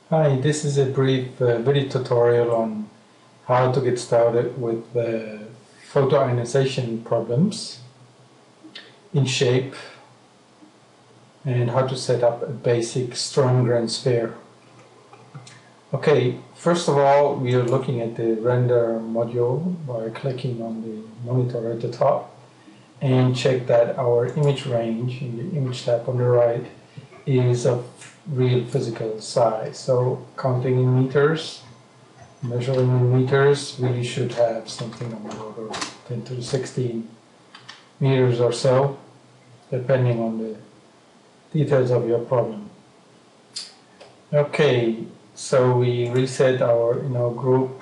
Hi, this is a brief video tutorial on how to get started with photoionization problems in shape and how to set up a basic Stroemgren sphere. Okay, first of all, we are looking at the render module by clicking on the monitor at the top and check that our image range in the image tab on the right is of real physical size. So counting in meters, measuring in meters, we should have something on the order of 10 to the 16 meters or so, depending on the details of your problem. Okay, so we reset our group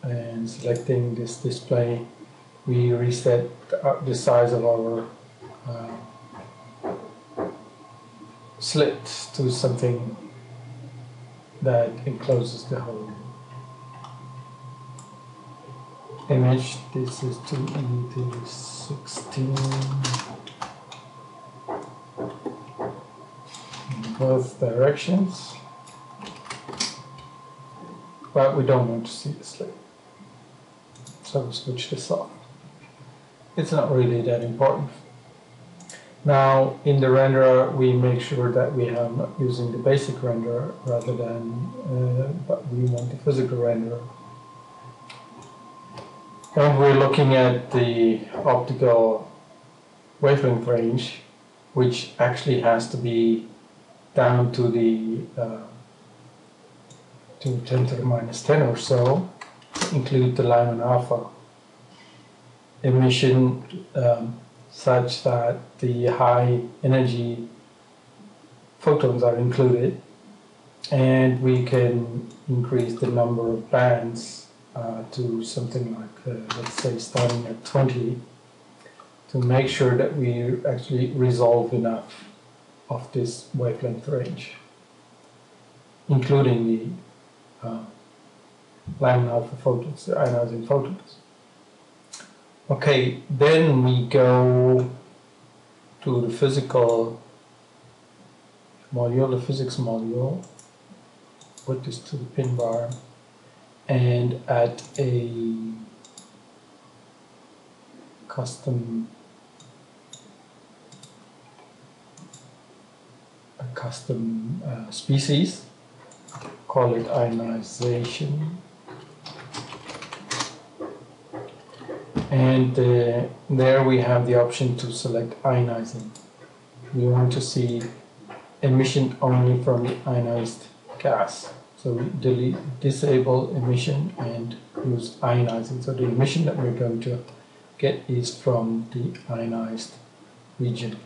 and selecting this display, we reset the size of our slit to something that encloses the whole image. This is 2e to the 16 in both directions, but we don't want to see the slit, so we switch this off. It's not really that important. Now in the renderer we make sure that we are not using the basic renderer rather than but we want the physical renderer. And we're looking at the optical wavelength range, which actually has to be down to the to 10 to the minus 10 or so, include the Lyman alpha emission such that the high energy photons are included, and we can increase the number of bands to something like let's say starting at 20 to make sure that we actually resolve enough of this wavelength range, including the Lyman alpha photons, the ionizing photons. Okay, then we go to the physical module, the physics module, put this to the pin bar, and add a custom species, call it ionization. And there we have the option to select ionizing. We want to see emission only from the ionized gas. So we disable emission and use ionizing. So the emission that we're going to get is from the ionized region.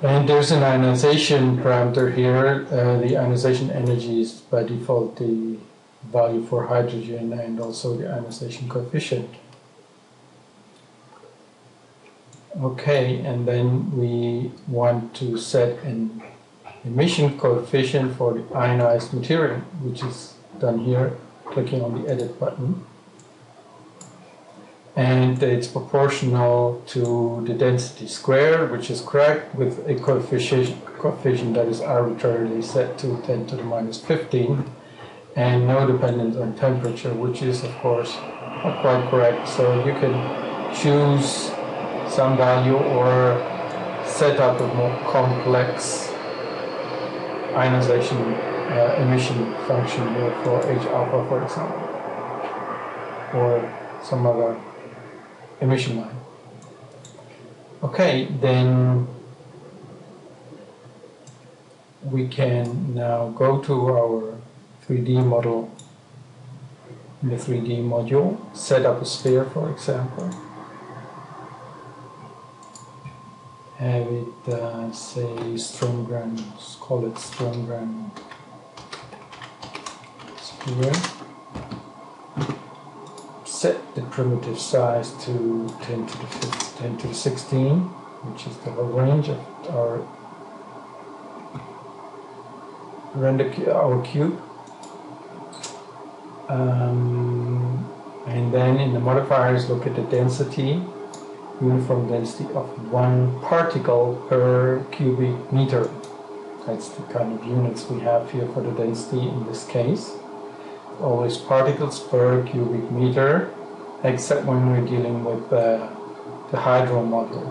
And there's an ionization parameter here. The ionization energy is by default the value for hydrogen and also the ionization coefficient. Okay, and then we want to set an emission coefficient for the ionized material, which is done here, clicking on the edit button. And it's proportional to the density squared, which is correct, with a coefficient that is arbitrarily set to 10 to the minus 15. And no dependence on temperature, which is of course not quite correct. So you can choose some value or set up a more complex ionization emission function here for H alpha, for example, or some other emission line. Okay, then we can now go to our 3D model. In the 3D module, set up a sphere, for example. Have it say Stroemgren, call it Stroemgren Sphere. Set the primitive size to 10 to the 16, which is the whole range of our our cube. And then in the modifiers, look at the density, uniform density of one particle per cubic meter. That's the kind of units we have here for the density in this case. Always particles per cubic meter, except when we're dealing with the hydro model,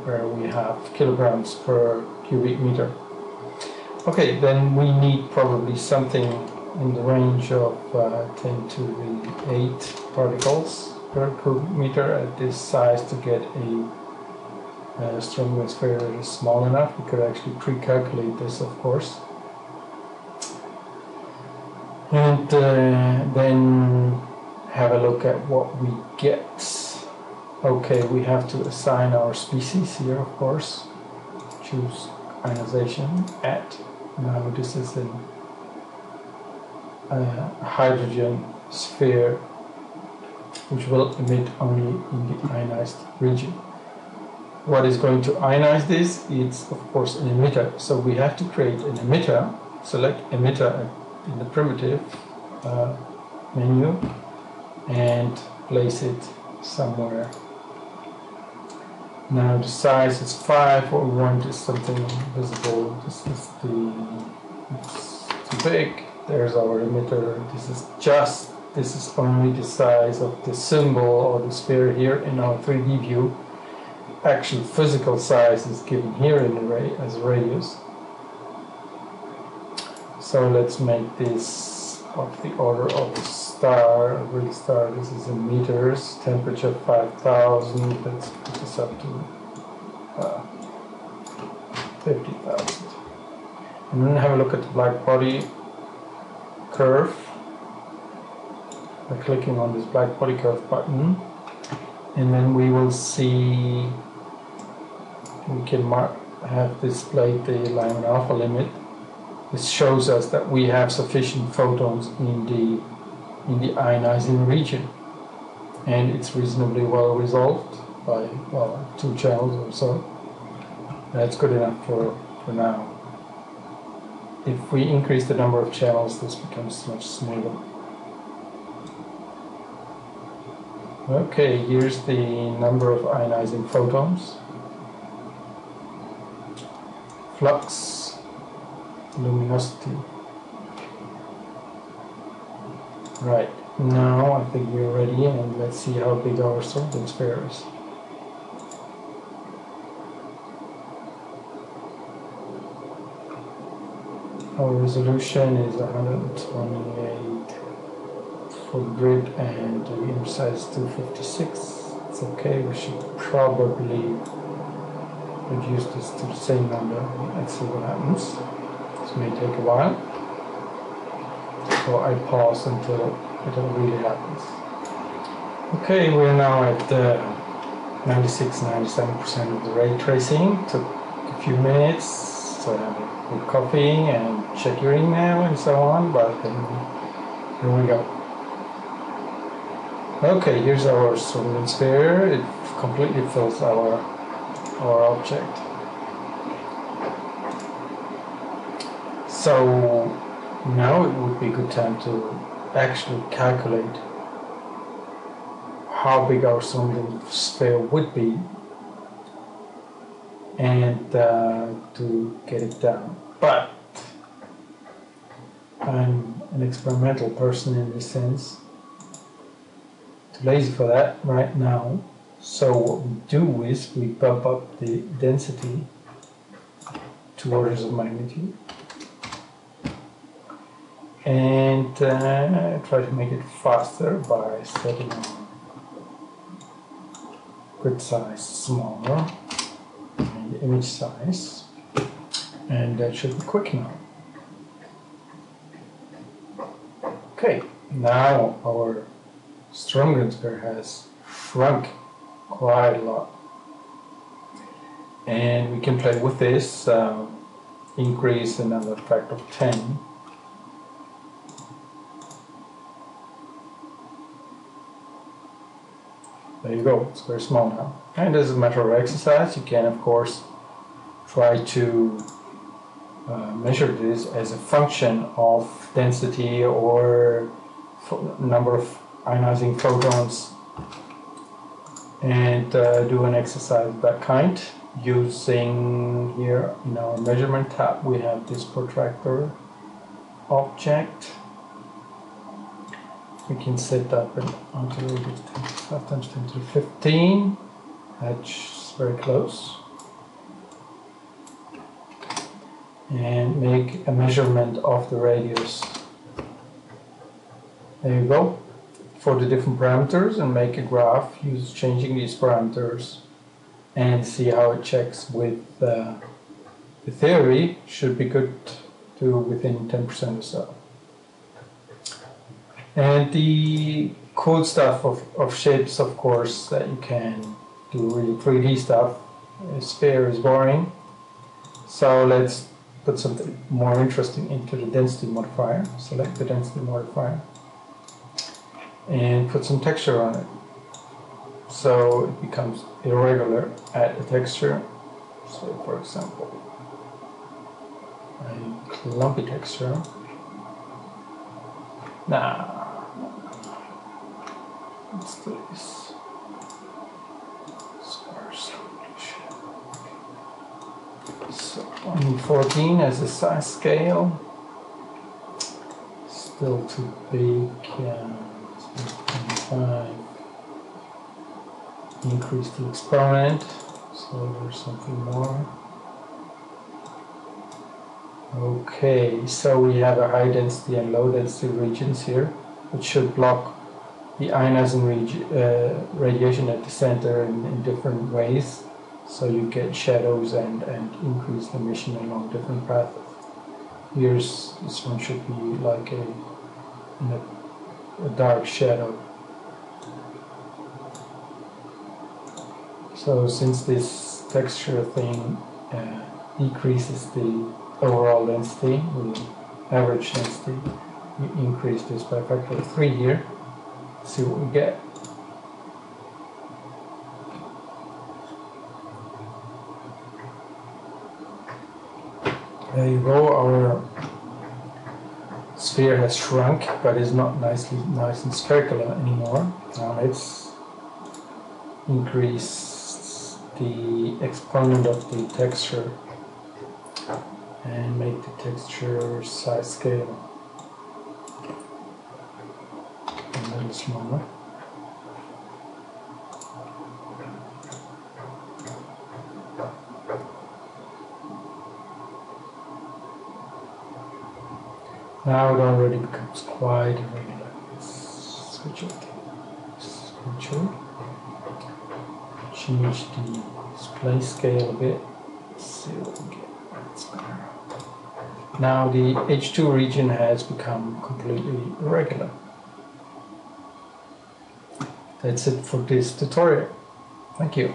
where we have kilograms per cubic meter. Okay, then we need probably something in the range of 10 to the 8 particles per cubic meter at this size to get a Stroemgren sphere that is small enough. We could actually pre-calculate this, of course. And then have a look at what we get. Okay, we have to assign our species here, of course. Choose ionization at. Now this is a hydrogen sphere which will emit only in the ionized region. What is going to ionize this? It's of course an emitter. So we have to create an emitter. Select emitter in the primitive menu and place it somewhere. Now the size is 5. What we want is something visible. This is it's too big. There's our emitter. This is only the size of the symbol or the sphere here in our 3D view. Actual physical size is given here in the as a radius. So let's make this of the order of a star, a real star. This is in meters, temperature 5,000. Let's put this up to 50,000. And then have a look at the black body curve by clicking on this black body curve button, and then we will see we can have displayed the Lyman alpha limit. This shows us that we have sufficient photons in the ionizing region, and it's reasonably well resolved by 2 channels or so. That's good enough for now. If we increase the number of channels, this becomes much smoother. Okay, here's the number of ionizing photons, flux, luminosity. Right, now I think we're ready, and let's see how big our Stroemgren sphere is. Our resolution is 128 for grid, and the image size is 256. It's okay, we should probably reduce this to the same number. Let's see what happens. This may take a while, so I pause until it really happens. Okay, we're now at 96-97% of the ray tracing. Took a few minutes. So have a good coffee and check your email and so on, but then here we go. Okay, here's our Stroemgren sphere. It completely fills our object. So now it would be a good time to actually calculate how big our Stroemgren sphere would be, and to get it down. But I'm an experimental person in this sense, too lazy for that right now. So what we do is we bump up the density 2 orders of magnitude and try to make it faster by setting grid size smaller and the image size, and that should be quick now. Okay, now our Stroemgren sphere has shrunk quite a lot, and we can play with this, increase another factor of 10. There you go, it's very small now. And as a matter of exercise, you can of course try to measure this as a function of density or number of ionizing photons, and do an exercise of that kind. using here in our measurement tab we have this protractor object. We can set up an autorated 5 times 10 to the 15. That's very close. And make a measurement of the radius. There you go. For the different parameters, and make a graph changing these parameters and see how it checks with the theory. Should be good to within 10% or so. And the cool stuff of shapes, of course, that you can do really 3D stuff. A sphere is boring, so let's put something more interesting into the density modifier. Select the density modifier and put some texture on it. So it becomes irregular. Add a texture. So for example, a clumpy texture. Let's do this. So only 14 as a size scale. Still too big. 25. Increase the exponent. So there's something more. Okay, so we have a high density and low density regions here, which should block the ionizing radiation at the center in different ways. So you get shadows and increased emission along different paths. Here's this one should be like a dark shadow. So since this texture thing decreases the overall density, the average density, you increase this by a factor of 3 here. See what we get. There you go. Our sphere has shrunk, but is not nice and spherical anymore. Now let's increase the exponent of the texture and make the texture size scale a little smaller. Now it already becomes quite irregular. Let's switch it. Change the display scale a bit. Let's see what we get. That's better. Now the H2 region has become completely irregular. That's it for this tutorial. Thank you.